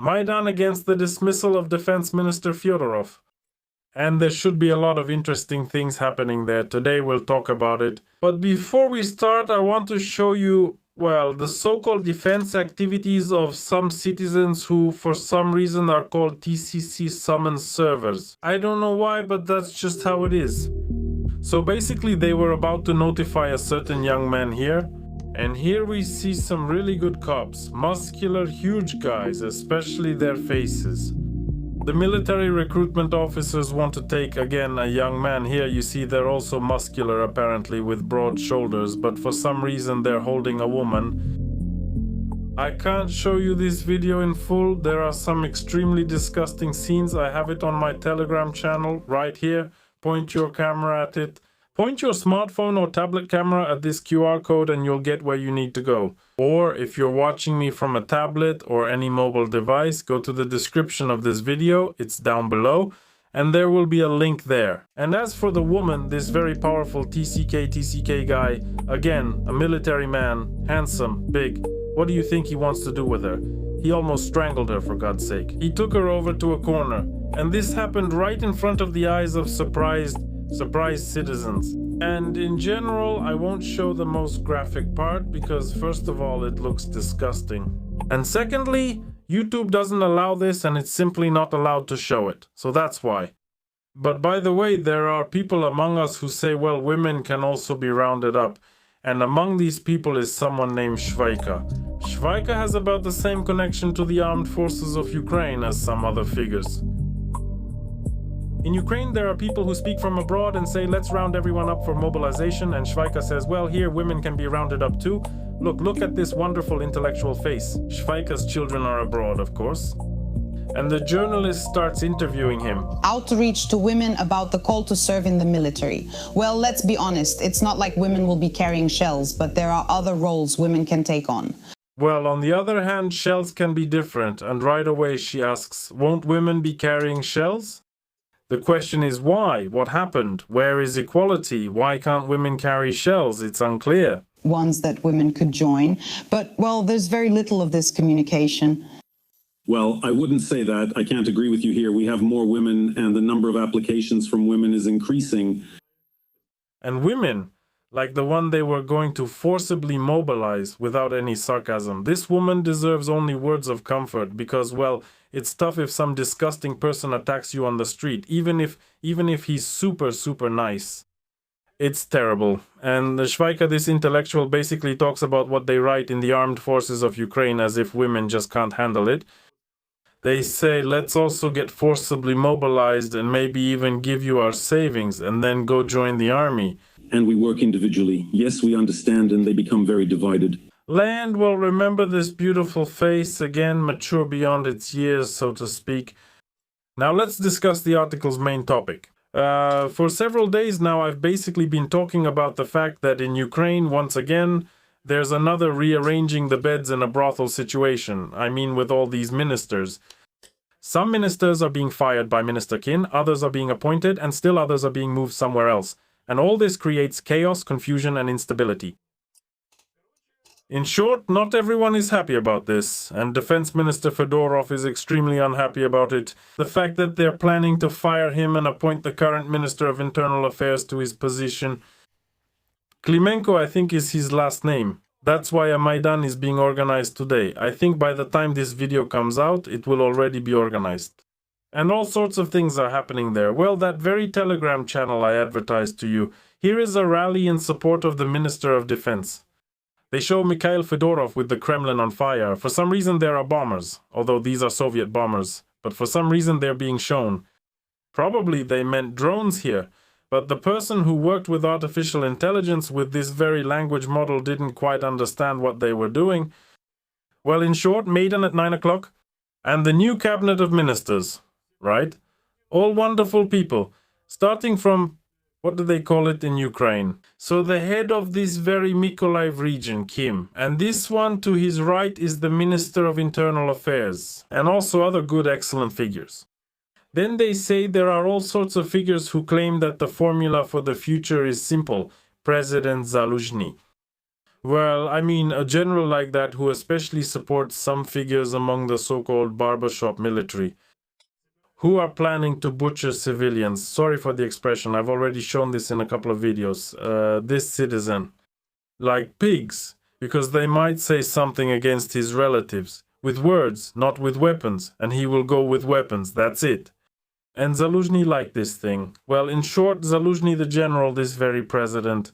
Maidan against the dismissal of Defense Minister Fedorov. And there should be a lot of interesting things happening there. Today we'll talk about it. But before we start, I want to show you, well, the so-called defense activities of some citizens who, for some reason, are called TCC summons servers. I don't know why, but that's just how it is. So basically, they were about to notify a certain young man here. And here we see some really good cops. Muscular, huge guys, especially their faces. The military recruitment officers want to take, again, a young man. Here you see they're also muscular, apparently, with broad shoulders, but for some reason they're holding a woman. I can't show you this video in full. There are some extremely disgusting scenes. I have it on my Telegram channel right here. Point your camera at it. Point your smartphone or tablet camera at this QR code and you'll get where you need to go. Or if you're watching me from a tablet or any mobile device, go to the description of this video, it's down below, and there will be a link there. And as for the woman, this very powerful TCK guy, again, a military man, handsome, big. What do you think he wants to do with her? He almost strangled her, for God's sake. He took her over to a corner, and this happened right in front of the eyes of surprised citizens. And in general, I won't show the most graphic part because first of all, it looks disgusting. And secondly, YouTube doesn't allow this and it's simply not allowed to show it. So that's why. But by the way, there are people among us who say, well, women can also be rounded up. And among these people is someone named Shvaika. Shvaika has about the same connection to the armed forces of Ukraine as some other figures. In Ukraine, there are people who speak from abroad and say, let's round everyone up for mobilization. And Shvaika says, well, here women can be rounded up too. Look at this wonderful intellectual face. Shvaika's children are abroad, of course. And the journalist starts interviewing him. Outreach to women about the call to serve in the military. Well, let's be honest. It's not like women will be carrying shells, but there are other roles women can take on. Well, on the other hand, shells can be different. And right away she asks, won't women be carrying shells? The question is why? What happened? Where is equality? Why can't women carry shells? It's unclear. Ones that women could join. But, well, there's very little of this communication. Well, I wouldn't say that. I can't agree with you here. We have more women and the number of applications from women is increasing. And women, like the one they were going to forcibly mobilize without any sarcasm. This woman deserves only words of comfort because, well, it's tough if some disgusting person attacks you on the street, even if he's super nice. It's terrible. And the Shvaika, this intellectual, basically talks about what they write in the armed forces of Ukraine as if women just can't handle it. They say, let's also get forcibly mobilized and maybe even give you our savings and then go join the army. And we work individually. Yes, we understand, and they become very divided. Land will remember this beautiful face, again mature beyond its years, so to speak. Now let's discuss the article's main topic. For several days now, I've basically been talking about the fact that in Ukraine, once again, there's another rearranging the beds in a brothel situation. I mean, with all these ministers. Some ministers are being fired by Minister Kin, others are being appointed, and still others are being moved somewhere else. And all this creates chaos, confusion, and instability. In short, not everyone is happy about this, and Defense Minister Fedorov is extremely unhappy about it. The fact that they're planning to fire him and appoint the current Minister of Internal Affairs to his position. Klimenko, I think, is his last name. That's why a Maidan is being organized today. I think by the time this video comes out, it will already be organized. And all sorts of things are happening there. Well, that very Telegram channel I advertised to you, here is a rally in support of the Minister of Defense. They show Mikhail Fedorov with the Kremlin on fire. For some reason there are bombers, although these are Soviet bombers. But for some reason they're being shown. Probably they meant drones here. But the person who worked with artificial intelligence with this very language model didn't quite understand what they were doing. Well, in short, Maidan at 9 o'clock. And the new cabinet of ministers, right? All wonderful people. Starting from, what do they call it in Ukraine? So the head of this very Mykolaiv region, Kim. And this one to his right is the Minister of Internal Affairs. And also other good, excellent figures. Then they say there are all sorts of figures who claim that the formula for the future is simple. President Zaluzhny. Well, I mean, a general like that who especially supports some figures among the so-called barbershop military, who are planning to butcher civilians. Sorry for the expression, I've already shown this in a couple of videos. This citizen, like pigs, because they might say something against his relatives, with words, not with weapons, and he will go with weapons, that's it. And Zaluzhny liked this thing. Well, in short, Zaluzhny the general, this very president,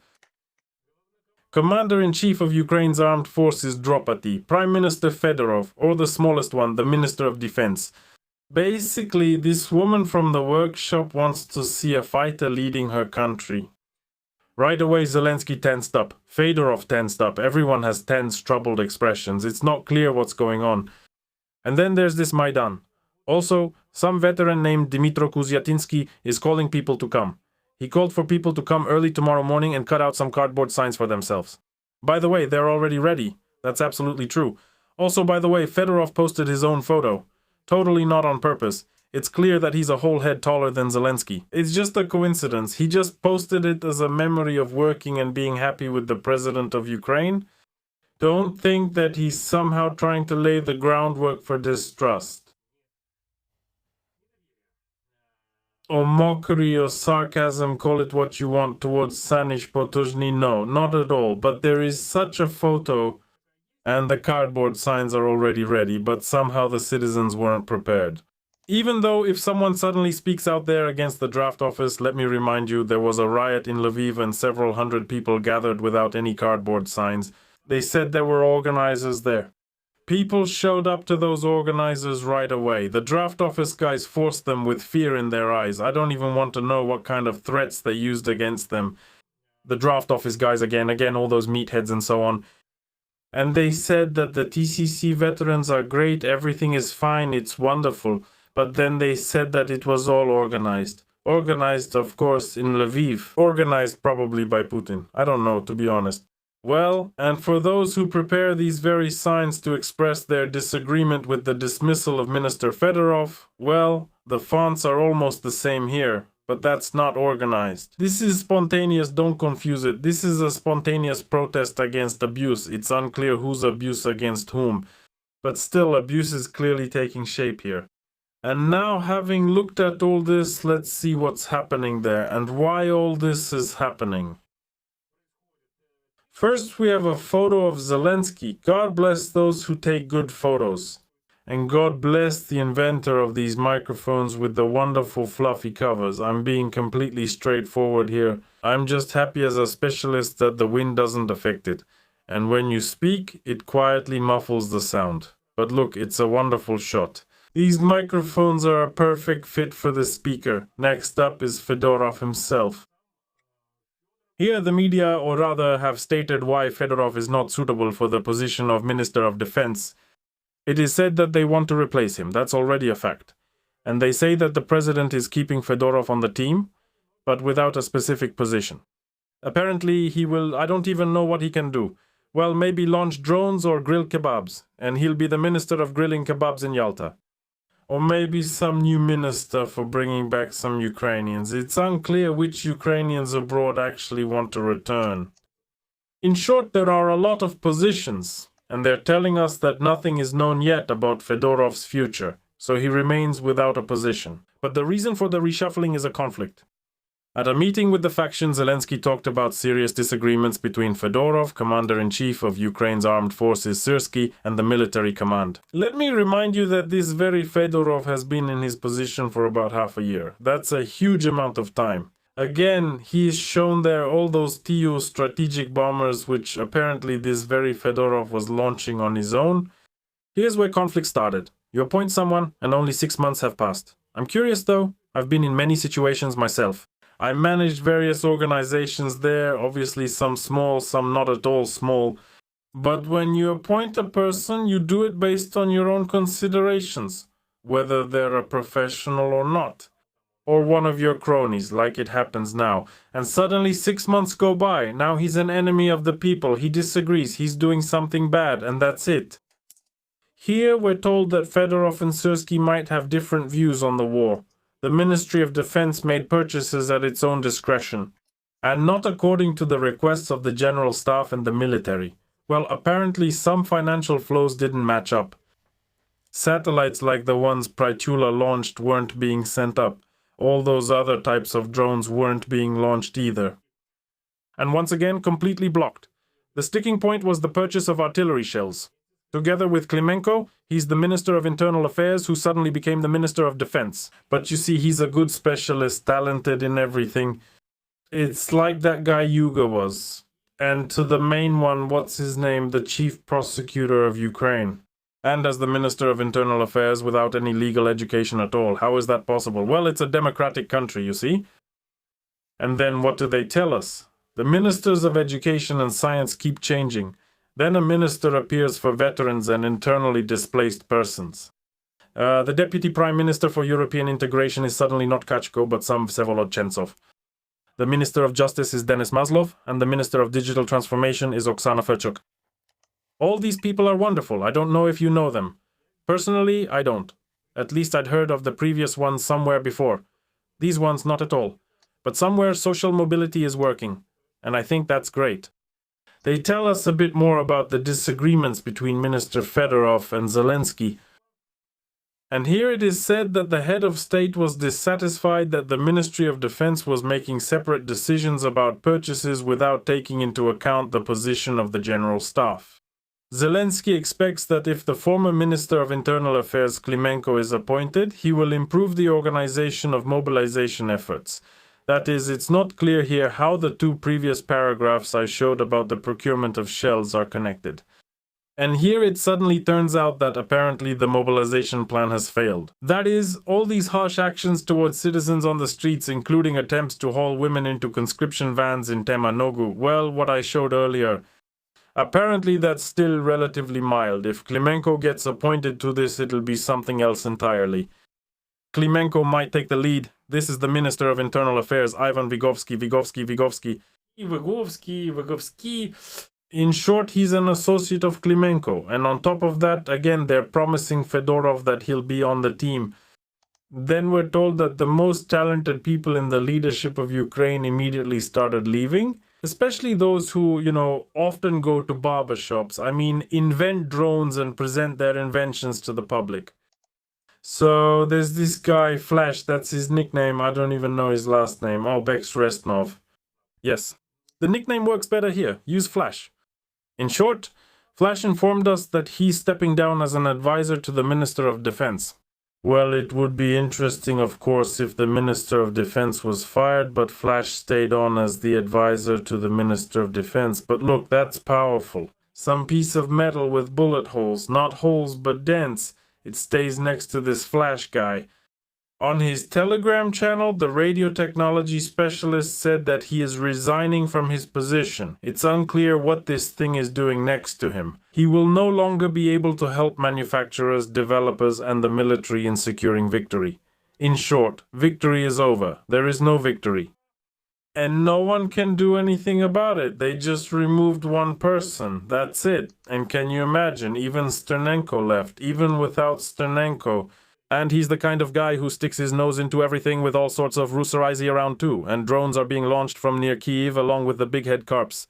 Commander-in-Chief of Ukraine's armed forces Dropati, Prime Minister Fedorov, or the smallest one, the Minister of Defense. Basically, this woman from the workshop wants to see a fighter leading her country. Right away, Zelensky tensed up. Fedorov tensed up. Everyone has tense, troubled expressions. It's not clear what's going on. And then there's this Maidan. Also, some veteran named Dmytro Kuzyatinsky is calling people to come. He called for people to come early tomorrow morning and cut out some cardboard signs for themselves. By the way, they're already ready. That's absolutely true. Also, by the way, Fedorov posted his own photo. Totally not on purpose. It's clear that he's a whole head taller than Zelensky. It's just a coincidence. He just posted it as a memory of working and being happy with the president of Ukraine. Don't think that he's somehow trying to lay the groundwork for distrust. Or mockery or sarcasm, call it what you want, towards Sanish Potuzhny. No, not at all. But there is such a photo, and the cardboard signs are already ready, but somehow the citizens weren't prepared. Even though if someone suddenly speaks out there against the draft office, let me remind you, there was a riot in Lviv and several hundred people gathered without any cardboard signs. They said there were organizers there. People showed up to those organizers right away. The draft office guys forced them with fear in their eyes. I don't even want to know what kind of threats they used against them. The draft office guys again, all those meatheads and so on. And they said that the TCC veterans are great, everything is fine, it's wonderful. But then they said that it was all organized. Organized, of course, in Lviv. Organized probably by Putin. I don't know, to be honest. Well, and for those who prepare these very signs to express their disagreement with the dismissal of Minister Fedorov, well, the fonts are almost the same here, but that's not organized. This is spontaneous, don't confuse it. This is a spontaneous protest against abuse. It's unclear whose abuse against whom, but still abuse is clearly taking shape here. And now, having looked at all this, let's see what's happening there and why all this is happening. First, we have a photo of Zelensky. God bless those who take good photos. And God bless the inventor of these microphones with the wonderful fluffy covers. I'm being completely straightforward here. I'm just happy as a specialist that the wind doesn't affect it. And when you speak, it quietly muffles the sound. But look, it's a wonderful shot. These microphones are a perfect fit for the speaker. Next up is Fedorov himself. Here the media, or rather, have stated why Fedorov is not suitable for the position of Minister of Defense. It is said that they want to replace him, that's already a fact. And they say that the president is keeping Fedorov on the team, but without a specific position. Apparently he will, I don't even know what he can do. Well, maybe launch drones or grill kebabs, and he'll be the Minister of Grilling Kebabs in Yalta. Or maybe some new minister for bringing back some Ukrainians. It's unclear which Ukrainians abroad actually want to return. In short, there are a lot of positions, and they're telling us that nothing is known yet about Fedorov's future, so he remains without a position. But the reason for the reshuffling is a conflict. At a meeting with the faction, Zelensky talked about serious disagreements between Fedorov, commander-in-chief of Ukraine's armed forces Syrsky, and the military command. Let me remind you that this very Fedorov has been in his position for about half a year. That's a huge amount of time. Again, he's shown there all those TU strategic bombers which apparently this very Fedorov was launching on his own. Here's where conflict started. You appoint someone and only 6 months have passed. I'm curious though, I've been in many situations myself. I managed various organizations there, obviously some small, some not at all small. But when you appoint a person, you do it based on your own considerations, whether they're a professional or not, or one of your cronies, like it happens now. And suddenly 6 months go by, now he's an enemy of the people, he disagrees, he's doing something bad, and that's it. Here we're told that Fedorov and Syrsky might have different views on the war. The Ministry of Defense made purchases at its own discretion. and not according to the requests of the general staff and the military. Well, apparently some financial flows didn't match up. Satellites like the ones Prytula launched weren't being sent up. All those other types of drones weren't being launched either. And once again, completely blocked. The sticking point was the purchase of artillery shells. Together with Klimenko, he's the Minister of Internal Affairs who suddenly became the Minister of Defense. But you see, he's a good specialist, talented in everything. It's like that guy Yuga was. And to the main one, what's his name? The Chief Prosecutor of Ukraine. And as the Minister of Internal Affairs without any legal education at all. How is that possible? Well, it's a democratic country, you see. And then what do they tell us? The ministers of education and science keep changing. Then a minister appears for veterans and internally displaced persons. The Deputy Prime Minister for European Integration is suddenly not Kachko, but some Vsevolod. The Minister of Justice is Denis Maslov, and the Minister of Digital Transformation is Oksana Furchuk. All these people are wonderful. I don't know if you know them. Personally, I don't. At least I'd heard of the previous ones somewhere before. These ones, not at all. But somewhere social mobility is working. And I think that's great. They tell us a bit more about the disagreements between Minister Fedorov and Zelensky. And here it is said that the head of state was dissatisfied that the Ministry of Defense was making separate decisions about purchases without taking into account the position of the General Staff. Zelensky expects that if the former Minister of Internal Affairs Klimenko is appointed, he will improve the organization of mobilization efforts. That is, it's not clear here how the two previous paragraphs I showed about the procurement of shells are connected. And here it suddenly turns out that apparently the mobilization plan has failed. That is, all these harsh actions towards citizens on the streets, including attempts to haul women into conscription vans in Temanogu, well, what I showed earlier. Apparently that's still relatively mild. If Klimenko gets appointed to this, it'll be something else entirely. Klimenko might take the lead. This is the Minister of Internal Affairs, Ivan Vygovsky. In short, he's an associate of Klimenko. And on top of that, again, they're promising Fedorov that he'll be on the team. Then we're told that the most talented people in the leadership of Ukraine immediately started leaving. Especially those who, often go to barbershops. I mean, invent drones and present their inventions to the public. So there's this guy, Flash, that's his nickname. I don't even know his last name. Oh, Bex Restnov. Yes, the nickname works better here. Use Flash. In short, Flash informed us that he's stepping down as an advisor to the Minister of Defense. Well, it would be interesting, of course, if the Minister of Defense was fired, but Flash stayed on as the advisor to the Minister of Defense. But look, that's powerful. Some piece of metal with bullet holes, not holes but dents. It stays next to this Flash guy. On his Telegram channel, the radio technology specialist said that he is resigning from his position. It's unclear what this thing is doing next to him. He will no longer be able to help manufacturers, developers, and the military in securing victory. In short, victory is over. There is no victory. And no one can do anything about it. They just removed one person. That's it. And can you imagine? Even Sternenko left. Even without Sternenko. And he's the kind of guy who sticks his nose into everything with all sorts of Rusarizi around too. And drones are being launched from near Kyiv along with the big head Karps.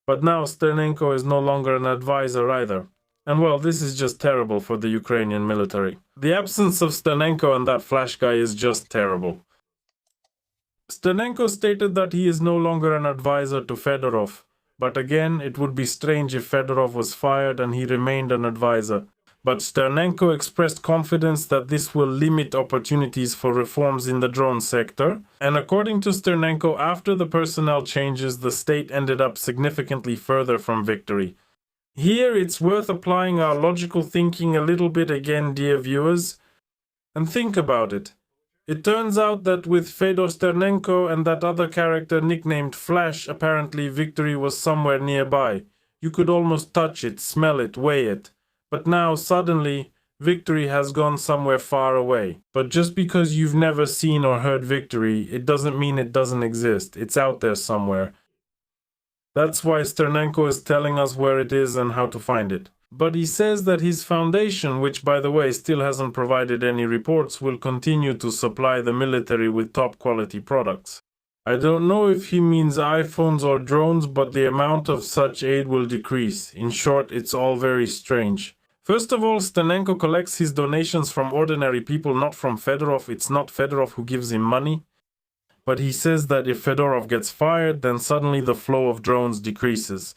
But now Sternenko is no longer an advisor either. And well, this is just terrible for the Ukrainian military. The absence of Sternenko and that Flash guy is just terrible. Sternenko stated that he is no longer an advisor to Fedorov, but again, it would be strange if Fedorov was fired and he remained an advisor. But Sternenko expressed confidence that this will limit opportunities for reforms in the drone sector, and according to Sternenko, after the personnel changes, the state ended up significantly further from victory. Here, it's worth applying our logical thinking a little bit again, dear viewers, and think about it. It turns out that with Fedor Sternenko and that other character nicknamed Flash, apparently victory was somewhere nearby. You could almost touch it, smell it, weigh it. But now, suddenly, victory has gone somewhere far away. But just because you've never seen or heard victory, it doesn't mean it doesn't exist. It's out there somewhere. That's why Sternenko is telling us where it is and how to find it. But he says that his foundation, which by the way still hasn't provided any reports, will continue to supply the military with top quality products. I don't know if he means iPhones or drones, but the amount of such aid will decrease. In short, it's all very strange. First of all, Stenenko collects his donations from ordinary people, not from Fedorov. It's not Fedorov who gives him money. But he says that if Fedorov gets fired, then suddenly the flow of drones decreases.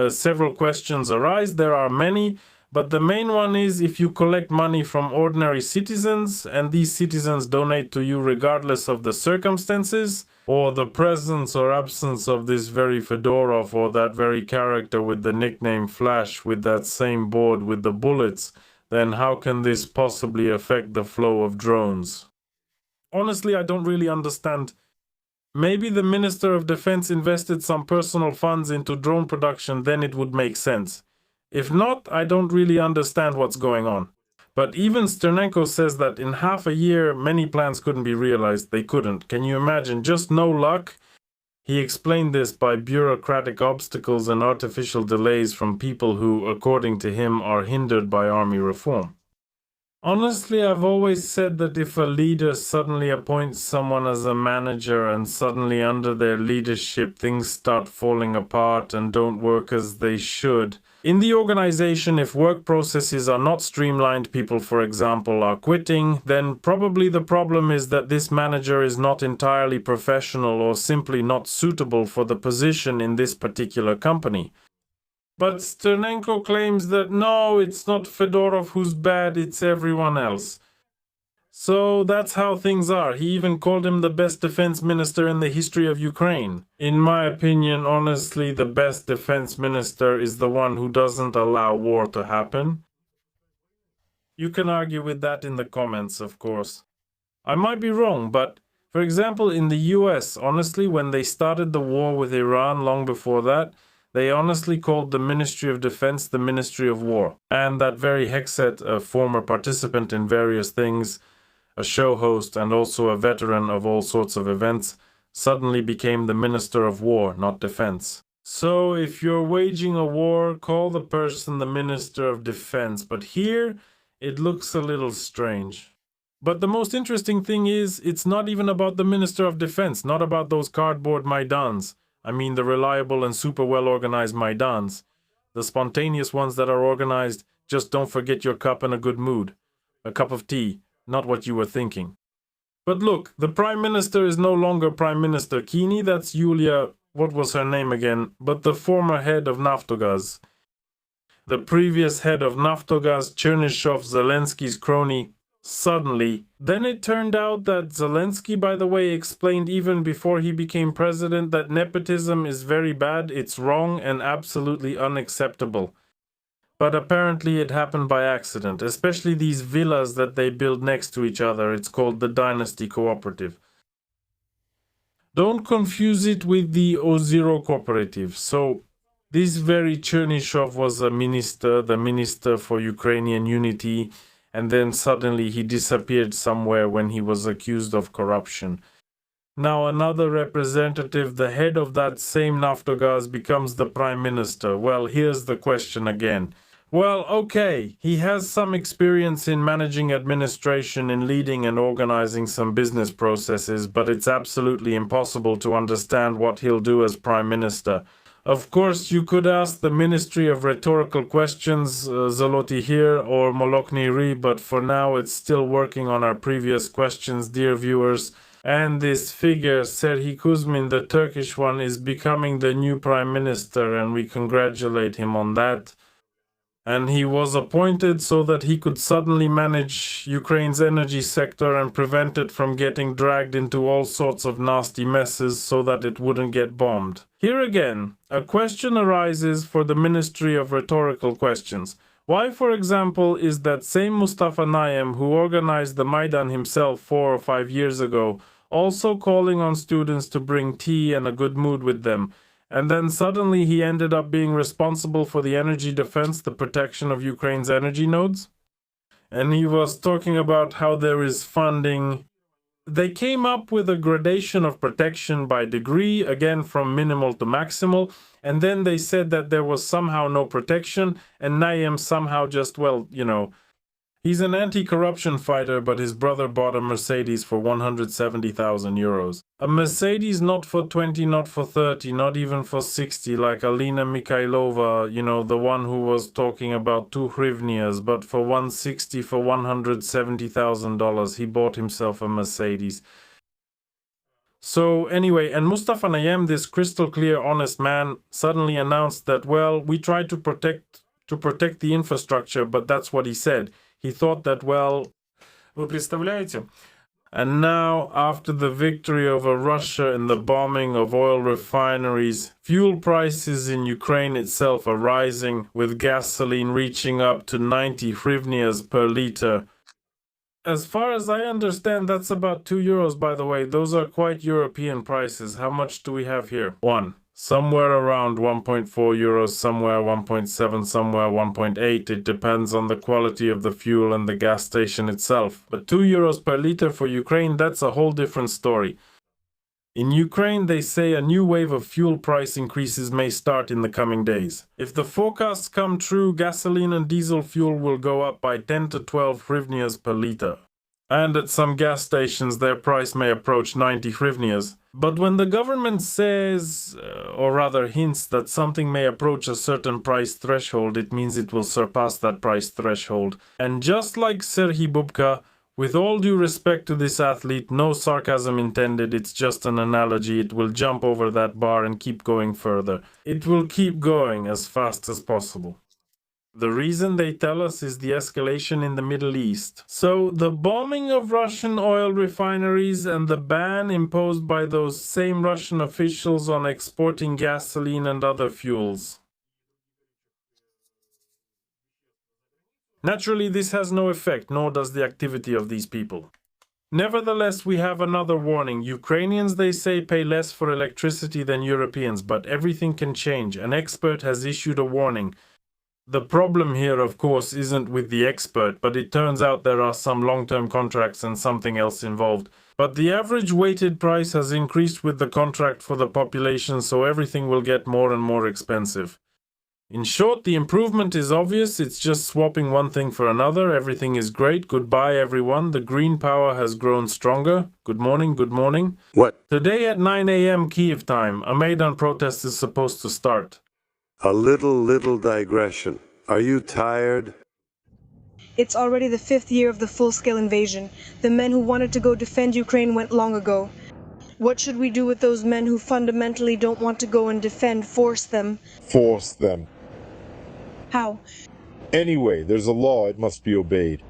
Several questions arise. There are many, but the main one is if you collect money from ordinary citizens and these citizens donate to you regardless of the circumstances or the presence or absence of this very Fedorov or that very character with the nickname Flash with that same board with the bullets, then how can this possibly affect the flow of drones? Honestly, I don't really understand. Maybe the Minister of Defense invested some personal funds into drone production, then it would make sense. If not, I don't really understand what's going on. But even Sternenko says that in half a year, many plans couldn't be realized. They couldn't. Can you imagine? Just no luck? He explained this by bureaucratic obstacles and artificial delays from people who, according to him, are hindered by army reform. Honestly, I've always said that if a leader suddenly appoints someone as a manager and suddenly under their leadership things start falling apart and don't work as they should. In the organization, if work processes are not streamlined, people, for example, are quitting, then probably the problem is that this manager is not entirely professional or simply not suitable for the position in this particular company. But Sternenko claims that no, it's not Fedorov who's bad, it's everyone else. So that's how things are. He even called him the best defense minister in the history of Ukraine. In my opinion, honestly, the best defense minister is the one who doesn't allow war to happen. You can argue with that in the comments, of course. I might be wrong, but for example, in the US, honestly, when they started the war with Iran long before that, they honestly called the Ministry of Defense the Ministry of War. And that very Hexet, a former participant in various things, a show host and also a veteran of all sorts of events, suddenly became the Minister of War, not Defense. So if you're waging a war, call the person the Minister of Defense. But here, it looks a little strange. But the most interesting thing is, it's not even about the Minister of Defense, not about those cardboard Maidans. I mean the reliable and super well-organized Maidans. The spontaneous ones that are organized, just don't forget your cup and a good mood. A cup of tea, not what you were thinking. But look, the Prime Minister is no longer Prime Minister Kini, that's Yulia, what was her name again, but the former head of Naftogaz. The previous head of Naftogaz, Chernyshov, Zelensky's crony, suddenly. Then it turned out that Zelensky, by the way, explained even before he became president that nepotism is very bad, it's wrong and absolutely unacceptable. But apparently it happened by accident, especially these villas that they build next to each other. It's called the Dynasty Cooperative. Don't confuse it with the O0 Cooperative. So, this very Chernyshov was a minister, the Minister for Ukrainian Unity, and then suddenly he disappeared somewhere when he was accused of corruption. Now another representative, the head of that same Naftogaz, becomes the Prime Minister. Well, here's the question again. Well, okay, he has some experience in managing administration, in leading and organizing some business processes, but it's absolutely impossible to understand what he'll do as Prime Minister. Of course, you could ask the Ministry of Rhetorical Questions, Zoloty here, or Molokny Ri, but for now it's still working on our previous questions, dear viewers. And this figure, Serhii Kuzmin, the Turkish one, is becoming the new Prime Minister, and we congratulate him on that. And he was appointed so that he could suddenly manage Ukraine's energy sector and prevent it from getting dragged into all sorts of nasty messes so that it wouldn't get bombed. Here again, a question arises for the Ministry of Rhetorical Questions. Why, for example, is that same Mustafa Naim, who organized the Maidan himself 4 or 5 years ago, also calling on students to bring tea and a good mood with them? And then suddenly he ended up being responsible for the energy defense, the protection of Ukraine's energy nodes. And he was talking about how there is funding. They came up with a gradation of protection by degree, again from minimal to maximal. And then they said that there was somehow no protection. And Naim somehow just, well, He's an anti-corruption fighter, but his brother bought a Mercedes for 170,000 euros. A Mercedes not for 20, not for 30, not even for 60, like Alina Mikhailova, you know, the one who was talking about 2 hryvnias, but for 160, for $170,000, he bought himself a Mercedes. So anyway, and Mustafa Nayem, this crystal clear, honest man, suddenly announced that, well, we tried to protect the infrastructure, but that's what he said. He thought that, well, вы представляете? And now, after the victory over Russia and the bombing of oil refineries, fuel prices in Ukraine itself are rising, with gasoline reaching up to 90 hryvnias per liter. As far as I understand, that's about 2 euros, by the way. Those are quite European prices. How much do we have here? 1. Somewhere around 1.4 euros, somewhere 1.7, somewhere 1.8. It depends on the quality of the fuel and the gas station itself. But 2 euros per liter for Ukraine, that's a whole different story. In Ukraine, they say a new wave of fuel price increases may start in the coming days. If the forecasts come true, gasoline and diesel fuel will go up by 10 to 12 hryvnias per liter. And at some gas stations, their price may approach 90 hryvnias. But when the government says, or rather hints, that something may approach a certain price threshold, it means it will surpass that price threshold. And just like Serhiy Bubka, with all due respect to this athlete, no sarcasm intended, it's just an analogy, it will jump over that bar and keep going further. It will keep going as fast as possible. The reason they tell us is the escalation in the Middle East. So, the bombing of Russian oil refineries and the ban imposed by those same Russian officials on exporting gasoline and other fuels. Naturally, this has no effect, nor does the activity of these people. Nevertheless, we have another warning. Ukrainians, they say, pay less for electricity than Europeans, but everything can change. An expert has issued a warning. The problem here, of course, isn't with the expert, but it turns out there are some long-term contracts and something else involved. But the average weighted price has increased with the contract for the population, so everything will get more and more expensive. In short, the improvement is obvious. It's just swapping one thing for another. Everything is great. Goodbye, everyone. The green power has grown stronger. Good morning, good morning. What? Today at 9 a.m. Kyiv time, a Maidan protest is supposed to start. A little digression. Are you tired? It's already the 5th year of the full-scale invasion. The men who wanted to go defend Ukraine went long ago. What should we do with those men who fundamentally don't want to go and defend? Force them? Force them. How? Anyway, there's a law, it must be obeyed.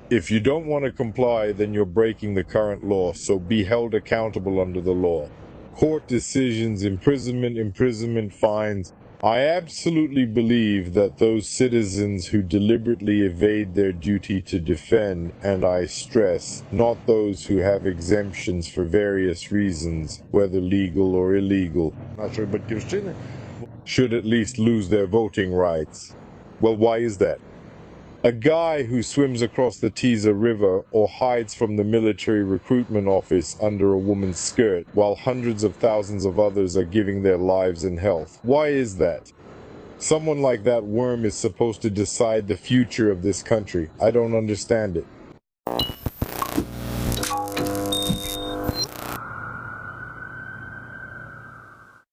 If you don't want to comply, then you're breaking the current law, so be held accountable under the law. Court decisions, imprisonment, fines. I absolutely believe that those citizens who deliberately evade their duty to defend, and I stress, not those who have exemptions for various reasons, whether legal or illegal, should at least lose their voting rights. Well, why is that? A guy who swims across the Tisa River or hides from the military recruitment office under a woman's skirt while hundreds of thousands of others are giving their lives and health. Why is that? Someone like that worm is supposed to decide the future of this country. I don't understand it.